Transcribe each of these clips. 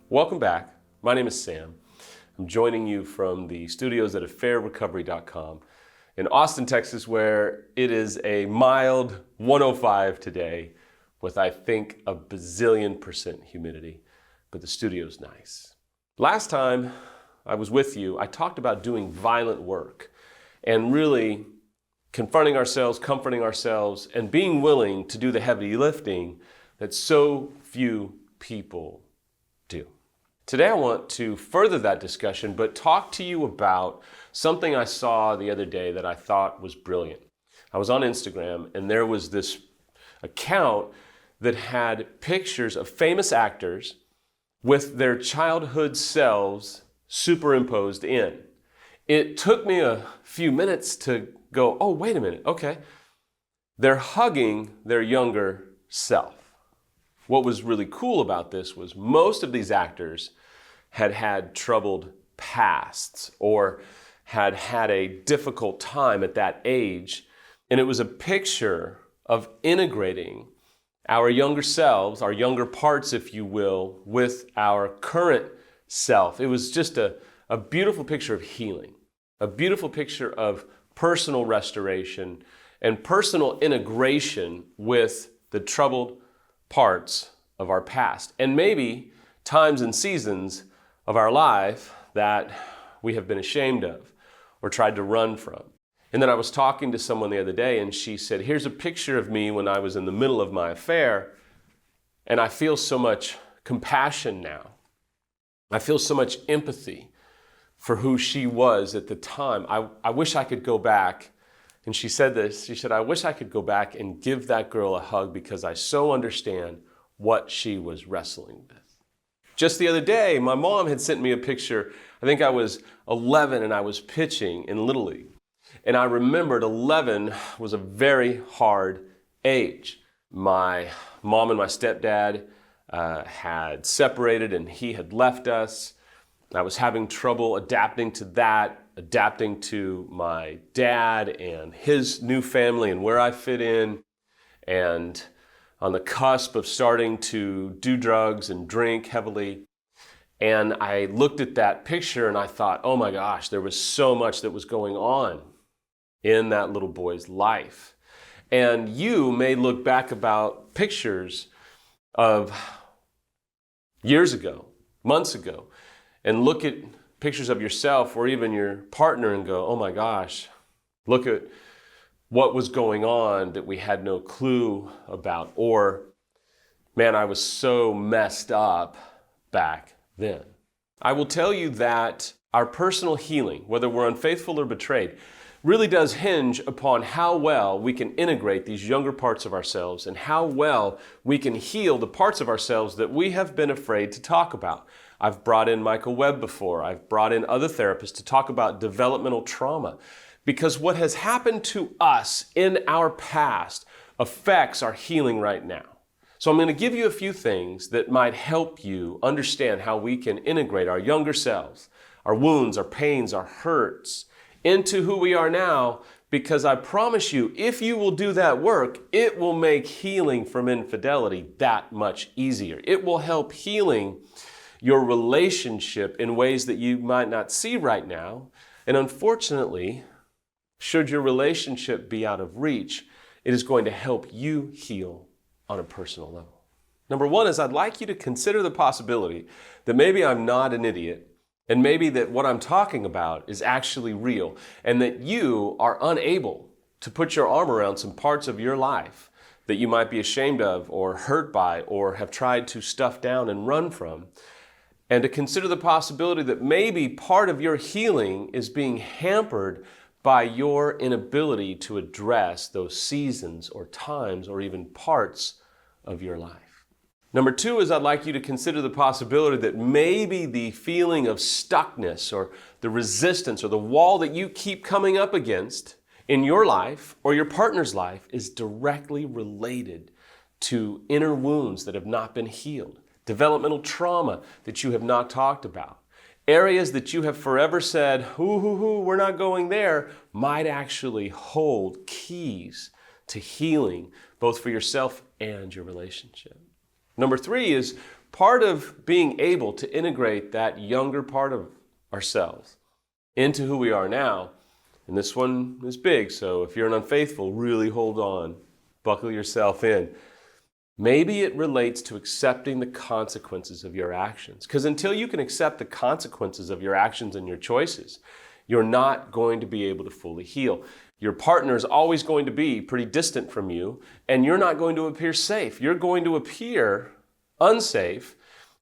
Welcome back. My name is Sam. I'm joining you from the studios at affairrecovery.com in Austin, Texas, where it is a mild 105 today with, I think, a bazillion% humidity, but the studio's nice. Last time I was with you, I talked about doing violent work and really confronting ourselves, comforting ourselves, and being willing to do the heavy lifting that so few people do. Today I want to further that discussion, but talk to you about something I saw the other day that I thought was brilliant. I was on Instagram and there was this account that had pictures of famous actors with their childhood selves superimposed in. It took me a few minutes to go, oh, wait a minute, okay. They're hugging their younger self. What was really cool about this was most of these actors had had troubled pasts or had had a difficult time at that age. And it was a picture of integrating our younger selves, our younger parts, if you will, with our current self. It was just a beautiful picture of healing, a beautiful picture of personal restoration and personal integration with the troubled parts of our past, and maybe times and seasons of our life that we have been ashamed of or tried to run from. And then I was talking to someone the other day and she said, here's a picture of me when I was in the middle of my affair, and I feel so much compassion now. I feel so much empathy for who she was at the time. I wish I could go back. And she said this, she said, I wish I could go back and give that girl a hug because I so understand what she was wrestling with. Just the other day, my mom had sent me a picture. I think I was 11 and I was pitching in Little League. And I remembered 11 was a very hard age. My mom and my stepdad had separated and he had left us. I was having trouble adapting to that, adapting to my dad and his new family and where I fit in, and on the cusp of starting to do drugs and drink heavily. And I looked at that picture and I thought, oh my gosh, there was so much that was going on in that little boy's life. And you may look back about pictures of years ago, months ago, and look at pictures of yourself or even your partner and go, oh my gosh, look at what was going on that we had no clue about. Or, man, I was so messed up back then. I will tell you that our personal healing, whether we're unfaithful or betrayed, really does hinge upon how well we can integrate these younger parts of ourselves and how well we can heal the parts of ourselves that we have been afraid to talk about. I've brought in Michael Webb before. I've brought in other therapists to talk about developmental trauma, because what has happened to us in our past affects our healing right now. So I'm going to give you a few things that might help you understand how we can integrate our younger selves, our wounds, our pains, our hurts, into who we are now, because I promise you, if you will do that work, it will make healing from infidelity that much easier. It will help healing your relationship in ways that you might not see right now. And unfortunately, should your relationship be out of reach, it is going to help you heal on a personal level. Number one is I'd like you to consider the possibility that maybe I'm not an idiot, and maybe that what I'm talking about is actually real, and that you are unable to put your arm around some parts of your life that you might be ashamed of or hurt by or have tried to stuff down and run from. And to consider the possibility that maybe part of your healing is being hampered by your inability to address those seasons or times or even parts of your life. Number two is I'd like you to consider the possibility that maybe the feeling of stuckness or the resistance or the wall that you keep coming up against in your life or your partner's life is directly related to inner wounds that have not been healed, developmental trauma that you have not talked about. Areas that you have forever said, we're not going there, might actually hold keys to healing, both for yourself and your relationship. Number three is part of being able to integrate that younger part of ourselves into who we are now, and this one is big, so if you're an unfaithful, really hold on, buckle yourself in. Maybe it relates to accepting the consequences of your actions. Because until you can accept the consequences of your actions and your choices, you're not going to be able to fully heal. Your partner is always going to be pretty distant from you, and you're not going to appear safe. You're going to appear unsafe,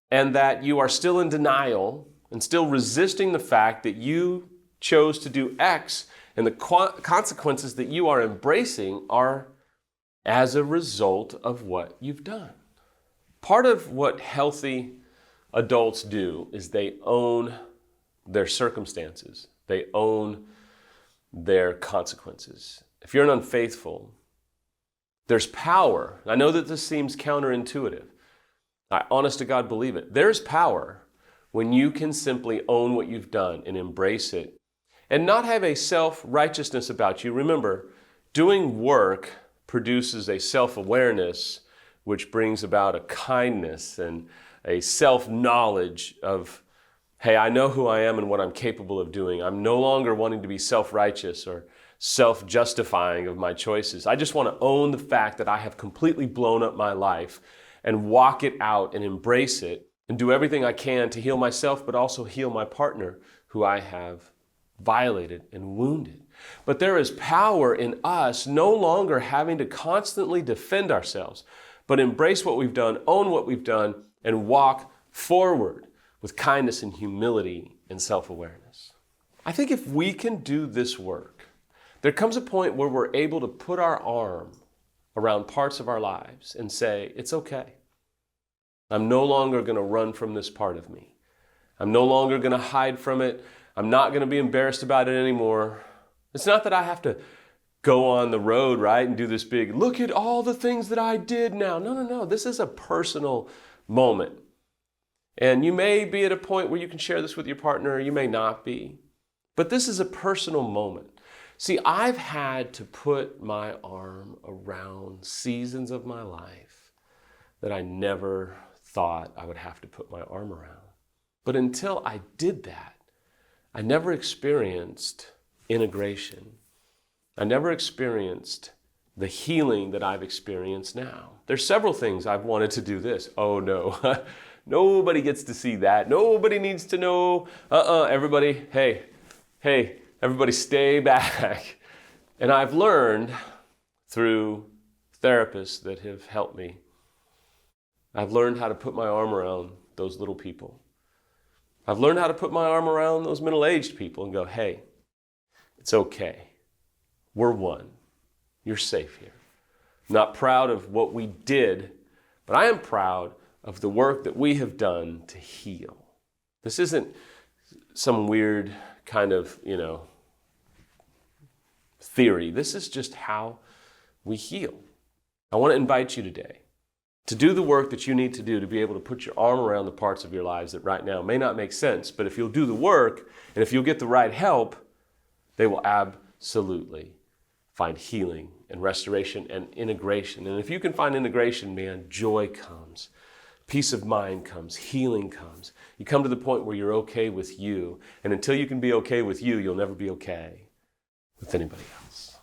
and that you are still in denial and still resisting the fact that you chose to do X, and the consequences that you are embracing are as a result of what you've done. Part of what healthy adults do is they own their circumstances. They own their consequences. If you're an unfaithful, there's power. I know that this seems counterintuitive. I honest to God believe it. There's power when you can simply own what you've done and embrace it and not have a self-righteousness about you. Remember, doing work produces a self-awareness which brings about a kindness and a self-knowledge of, hey, I know who I am and what I'm capable of doing. I'm no longer wanting to be self-righteous or self-justifying of my choices. I just want to own the fact that I have completely blown up my life and walk it out and embrace it and do everything I can to heal myself, but also heal my partner who I have violated and wounded. But there is power in us no longer having to constantly defend ourselves, but embrace what we've done, own what we've done, and walk forward with kindness and humility and self-awareness. I think if we can do this work, there comes a point where we're able to put our arm around parts of our lives and say, it's okay. I'm no longer going to run from this part of me. I'm no longer going to hide from it. I'm not going to be embarrassed about it anymore. It's not that I have to go on the road, right, and do this big, look at all the things that I did now. No. This is a personal moment. And you may be at a point where you can share this with your partner, or you may not be. But this is a personal moment. See, I've had to put my arm around seasons of my life that I never thought I would have to put my arm around. But until I did that, I never experienced integration. I never experienced the healing that I've experienced now. There's several things I've wanted to do this. Oh no, nobody gets to see that. Nobody needs to know. Everybody, hey, everybody stay back. And I've learned through therapists that have helped me, I've learned how to put my arm around those little people. I've learned how to put my arm around those middle-aged people and go, hey, it's okay. We're one. You're safe here. I'm not proud of what we did, but I am proud of the work that we have done to heal. This isn't some weird kind of, theory. This is just how we heal. I want to invite you today to do the work that you need to do to be able to put your arm around the parts of your lives that right now may not make sense, but if you'll do the work and if you'll get the right help, they will absolutely find healing and restoration and integration. And if you can find integration, man, joy comes, peace of mind comes, healing comes. You come to the point where you're okay with you, and until you can be okay with you, you'll never be okay with anybody else.